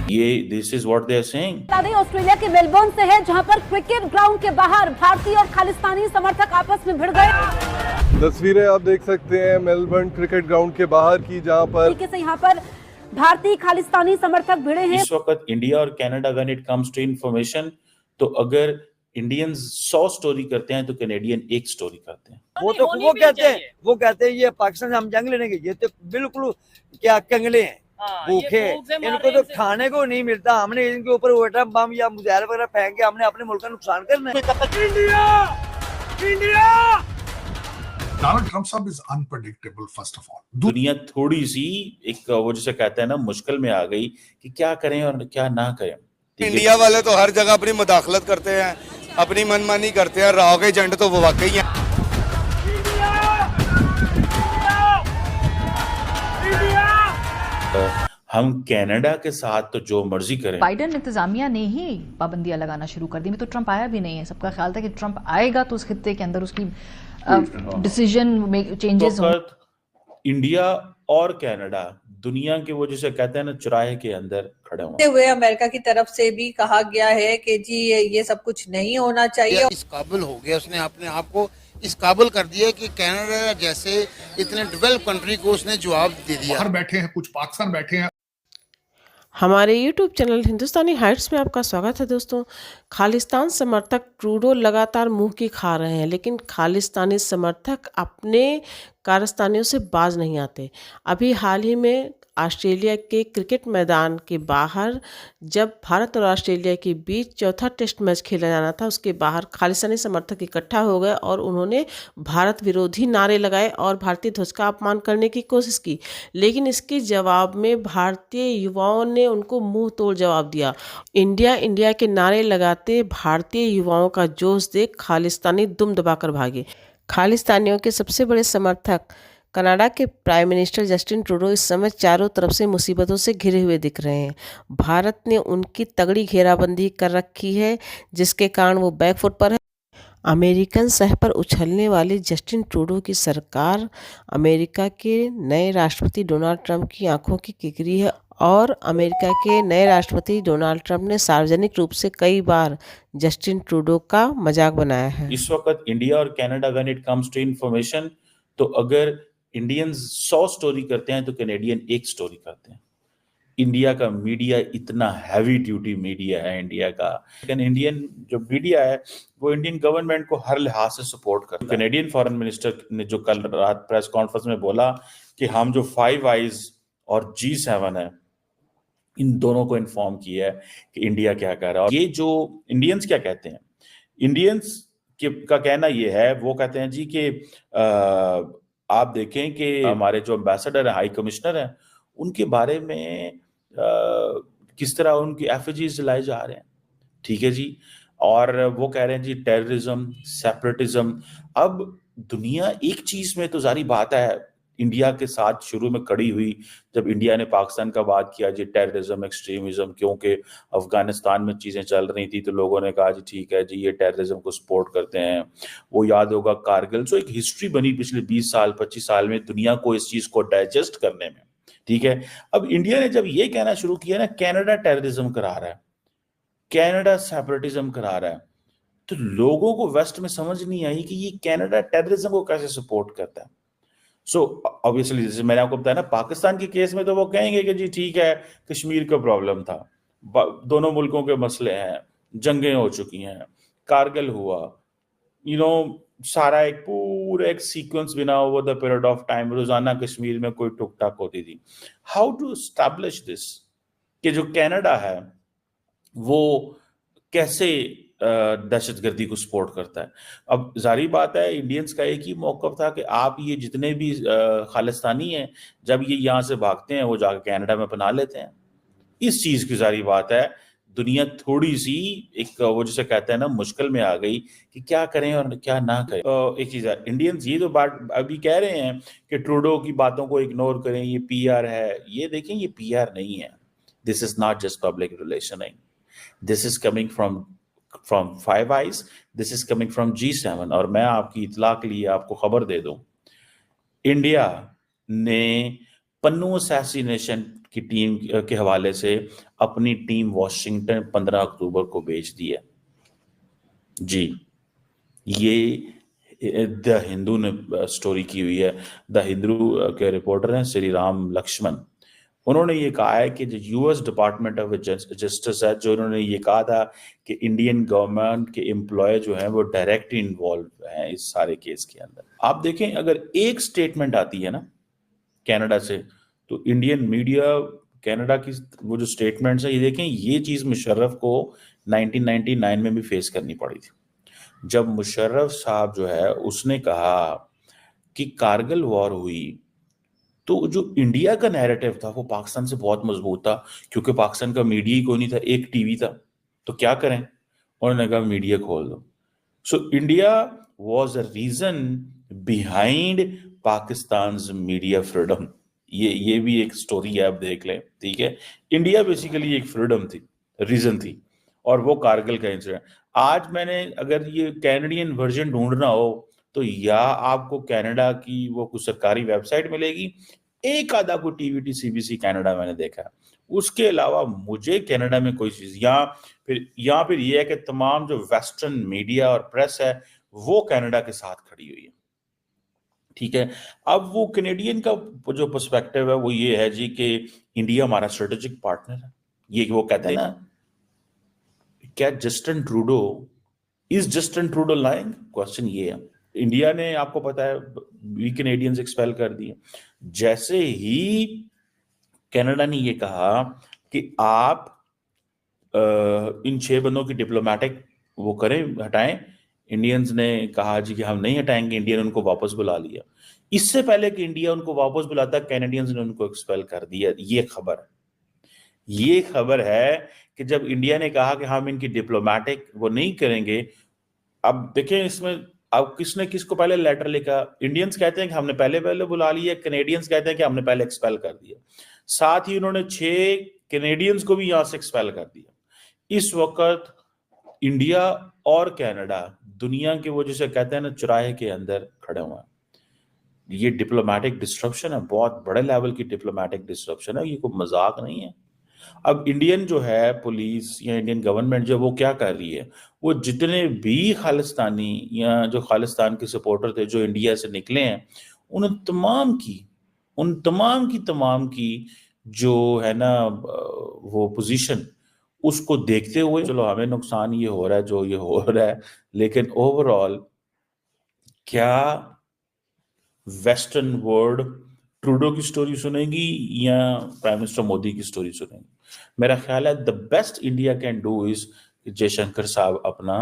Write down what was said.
ये this is what they are saying. Australia के Melbourne से है, जहां पर क्रिकेट ग्राउंड के बाहर भारतीय और खालिस्तानी समर्थक आपस में भिड़ गए। तस्वीरें आप देख सकते हैं मेलबर्न क्रिकेट ग्राउंड के बाहर की, जहां पर तरीके से यहाँ पर भारतीय खालिस्तानी समर्थक भिड़े हैं। इस वक्त इंडिया और Canada when it comes to information, तो अगर इंडियंस 100 स्टोरी करते हैं तो कैनेडियन एक स्टोरी करते हैं। वो कहते हैं ये पाकिस्तान से हम जंग लेने के, ये तो बिल्कुल क्या कंगले हैं, भूखे। इनको तो खाने को नहीं मिलता, हमने इनके ऊपर एटम बम या मुजाहिर वगैरह फेंक के हमने अपने मुल्क का नुकसान करना है। इंडिया Donald Trump साहब is unpredictable first of all. दुनिया थोड़ी सी एक वो जिसे कहते हैं ना मुश्किल में आ गई कि क्या करें और क्या ना करें। इंडिया वाले तो हर जगह अपनी मुदाखलत करते हैं, अपनी मनमानी करते हैं, राव के एजेंट तो वो वाकई हैं। हम कनाडा के साथ तो जो मर्जी करें। बाइडेन इंतजामिया ने ही पाबंदियां लगाना शुरू कर दी। में तो ट्रंप आया भी नहीं है। सबका ख्याल था कि ट्रंप आएगा तो उस खित्ते के अंदर उसकी डिसीजन में चेंजेस हो। इंडिया और कनाडा दुनिया के वो जिसे कहते हैं ना चौराहे के अंदर खड़े हुए अमेरिका की तरफ से भी कहा गया है कि जी ये सब कुछ नहीं होना चाहिए। इस काबिल हो गया, उसने अपने आप को इस काबिल कर दिया कि कनाडा जैसे इतने डेवलप कंट्री को उसने जवाब दे दिया। बाहर बैठे हैं, कुछ पाकिस्तान बैठे हैं। हमारे YouTube चैनल हिंदुस्तानी हाइट्स में आपका स्वागत है दोस्तों। खालिस्तान समर्थक ट्रूडो लगातार मुंह की खा रहे हैं, लेकिन खालिस्तानी समर्थक अपने कारस्तानियों से बाज नहीं आते। अभी हाल ही में ऑस्ट्रेलिया के क्रिकेट मैदान के बाहर जब भारत और ऑस्ट्रेलिया के बीच चौथा टेस्ट मैच खेला जाना था, उसके बाहर खालिस्तानी समर्थक इकट्ठा हो गए और उन्होंने भारत विरोधी नारे लगाए और भारतीय ध्वज का अपमान करने की कोशिश की। लेकिन इसके जवाब में भारतीय युवाओं ने उनको मुंह तोड़ जवाब दिया। इंडिया इंडिया के नारे लगाते भारतीय युवाओं का जोश देख खालिस्तानी दुम दबाकर भागे। खालिस्तानियों के सबसे बड़े समर्थक कनाडा के प्राइम मिनिस्टर जस्टिन ट्रूडो इस समय चारों तरफ से मुसीबतों से घिरे हुए दिख रहे हैं। भारत ने उनकी तगड़ी घेराबंदी कर रखी है, जिसके कारण वो बैकफुट पर है। अमेरिकन सह पर उछलने वाली जस्टिन ट्रूडो की सरकार अमेरिका के नए राष्ट्रपति डोनाल्ड ट्रंप की आंखों की किकरी है और अमेरिका के नए राष्ट्रपति डोनाल्ड ट्रंप ने सार्वजनिक रूप से कई बार जस्टिन ट्रूडो का मजाक बनाया है। इस वक्त इंडिया और Canada when it comes to information, तो अगर इंडियंस 100 स्टोरी करते हैं तो कैनेडियन एक स्टोरी करते हैं। इंडिया का मीडिया इतना हैवी ड्यूटी मीडिया है इंडिया का, लेकिन इंडियन जो मीडिया है वो इंडियन गवर्नमेंट को हर लिहाज से सपोर्ट करता है। कैनेडियन फॉरेन मिनिस्टर ने जो कल रात प्रेस कॉन्फ्रेंस में बोला कि हम जो 5 आइज और G7 है, इन दोनों को इन्फॉर्म किया है कि इंडिया क्या कर रहा है। और ये जो इंडियंस क्या कहते हैं, इंडियंस का कहना ये है, वो कहते हैं जी कि आप देखें कि हमारे जो एम्बेसडर है, हाई कमिश्नर है, उनके बारे में किस तरह उनकी एफिजीज जलाए जा रहे हैं। ठीक है जी, और वो कह रहे हैं जी टेररिज्म, सेपरेटिज्म। अब दुनिया एक चीज में तो जारी बात है इंडिया के साथ शुरू में कड़ी हुई, जब इंडिया ने पाकिस्तान का बात किया जी टेररिज्म, एक्सट्रीमिज्म, क्योंकि अफगानिस्तान में चीजें चल रही थी तो लोगों ने कहा जी ठीक है जी ये टेररिज्म को सपोर्ट करते हैं। वो याद होगा कारगिल, सो एक हिस्ट्री बनी पिछले 20 साल 25 साल में दुनिया को इस चीज को डाइजेस्ट करने में। ठीक है, अब इंडिया ने जब ये कहना शुरू किया ना कनाडा टेररिज्म करा रहा है, कनाडा सेपरेटिज्म करा रहा है, तो लोगों को वेस्ट में समझ नहीं आई कि ये कनाडा टेररिज्म को कैसे सपोर्ट करता है। सो ऑब्वियसली जैसे मैंने आपको बताया ना, पाकिस्तान के केस में तो वो कहेंगे कि जी ठीक है कश्मीर का प्रॉब्लम था, दोनों मुल्कों के मसले हैं, जंगें हो चुकी हैं, कारगिल हुआ, सारा एक पूरा एक सीक्वेंस बिना over the period of time, रोजाना कश्मीर में कोई टुक टाक होती थी। हाउ टू एस्टैब्लिश दिस कि जो कनाडा है वो कैसे दहशतगर्दी को सपोर्ट करता है। अब जारी बात है इंडियंस का एक ही मौक़िफ़ था कि आप ये जितने भी खालिस्तानी हैं, जब ये यहाँ से भागते हैं वो जाकर कनाडा में बना लेते हैं। इस चीज़ की जारी बात है दुनिया थोड़ी सी एक वो जिसे कहते हैं ना मुश्किल में आ गई कि क्या करें और क्या ना करें। एक चीज़ है, इंडियंस ये तो बात अभी कह रहे हैं कि ट्रूडो की बातों को इग्नोर करें, ये PR है। ये देखें ये PR नहीं है, this is not just public relationing, this is coming from from five eyes, this is coming from G7। और मैं आपकी इतला के लिए आपको खबर दे दूं, इंडिया ने पन्नू असैसिनेशन की टीम के हवाले से अपनी टीम वॉशिंगटन 15 अक्टूबर को भेज दी है जी। ये द हिंदू ने स्टोरी की हुई है। द हिंदू के रिपोर्टर हैं श्री राम लक्ष्मण। उन्होंने ये कहा है कि जो यूएस डिपार्टमेंट ऑफ जस्टिस है, जो उन्होंने ये कहा था कि इंडियन गवर्नमेंट के एम्प्लॉय जो हैं वो डायरेक्टली इन्वॉल्व हैं इस सारे केस के अंदर। आप देखें, अगर एक स्टेटमेंट आती है ना कनाडा से, तो इंडियन मीडिया कनाडा की वो जो स्टेटमेंट्स है, ये देखें, ये चीज मुशर्रफ को 1999 में भी फेस करनी पड़ी थी, जब मुशर्रफ साहब जो है उसने कहा कि कारगिल वॉर हुई तो जो इंडिया का नैरेटिव था वो पाकिस्तान से बहुत मजबूत था, क्योंकि पाकिस्तान का मीडिया ही कोई नहीं था, एक टीवी था, तो क्या करें, उन्होंने कहा मीडिया खोल दो। So India was a reason behind Pakistan media freedom. ये भी एक स्टोरी है, आप देख लें, ठीक है। इंडिया बेसिकली एक फ्रीडम थी, रीजन थी, और वो कारगिल का इंसिडेंट। आज मैंने अगर ये कैनेडियन वर्जन ढूंढना हो तो या आपको कनाडा की वो कुछ सरकारी वेबसाइट मिलेगी, एक आधा को टीवीटी सीबीसी कनाडा मैंने देखा है, उसके अलावा मुझे कनाडा में कोई चीज, या फिर ये है कि तमाम जो वेस्टर्न मीडिया और प्रेस है वो कनाडा के साथ खड़ी हुई है, ठीक है। अब वो कैनेडियन का जो पर्सपेक्टिव है वो ये है जी कि इंडिया हमारा स्ट्रेटेजिक पार्टनर है। ये वो कहते हैं ना, क्या जस्टिन ट्रूडो लाइंग? क्वेश्चन ये है। इंडिया ने, आपको पता है, वी कैनेडियंस एक्सपेल कर दिए। जैसे ही कनाडा ने ये कहा कि आप इन 6 बंदों की डिप्लोमेटिक वो करें, हटाएं, इंडियंस ने कहा जी कि हम नहीं हटाएंगे। इंडिया ने उनको वापस बुला लिया। इससे पहले कि इंडिया उनको वापस बुलाता, कैनेडियंस ने उनको एक्सपेल कर दिया। ये खबर है कि जब इंडिया ने कहा कि हम इनकी डिप्लोमेटिक वो नहीं करेंगे। अब देखें इसमें, अब किसने किसको पहले लेटर लिखा? इंडियंस कहते हैं कि हमने पहले बुला लिया, कैनेडियंस कहते हैं कि हमने पहले एक्सपेल कर दिया। साथ ही उन्होंने 6 कैनेडियंस को भी यहां से एक्सपेल कर दिया। इस वक्त इंडिया और कनाडा दुनिया के वो जिसे कहते हैं ना चौराहे के अंदर खड़े हुए हैं। ये डिप्लोमेटिक डिस्ट्रप्शन है, बहुत बड़े लेवल की डिप्लोमेटिक डिस्ट्रप्शन है, ये कोई मजाक नहीं है। अब इंडियन जो है पुलिस या इंडियन गवर्नमेंट जो वो क्या कर रही है, वो जितने भी खालिस्तानी या जो खालिस्तान के सपोर्टर थे जो इंडिया से निकले हैं, उन तमाम की जो है ना वो पोजीशन, उसको देखते हुए चलो हमें नुकसान ये हो रहा है जो ये हो रहा है, लेकिन ओवरऑल क्या वेस्टर्न वर्ल्ड ट्रूडो की स्टोरी सुनेगी या प्राइम मिनिस्टर मोदी की स्टोरी सुनेगी? मेरा ख्याल है the best India can do is Jaishankar साहब अपना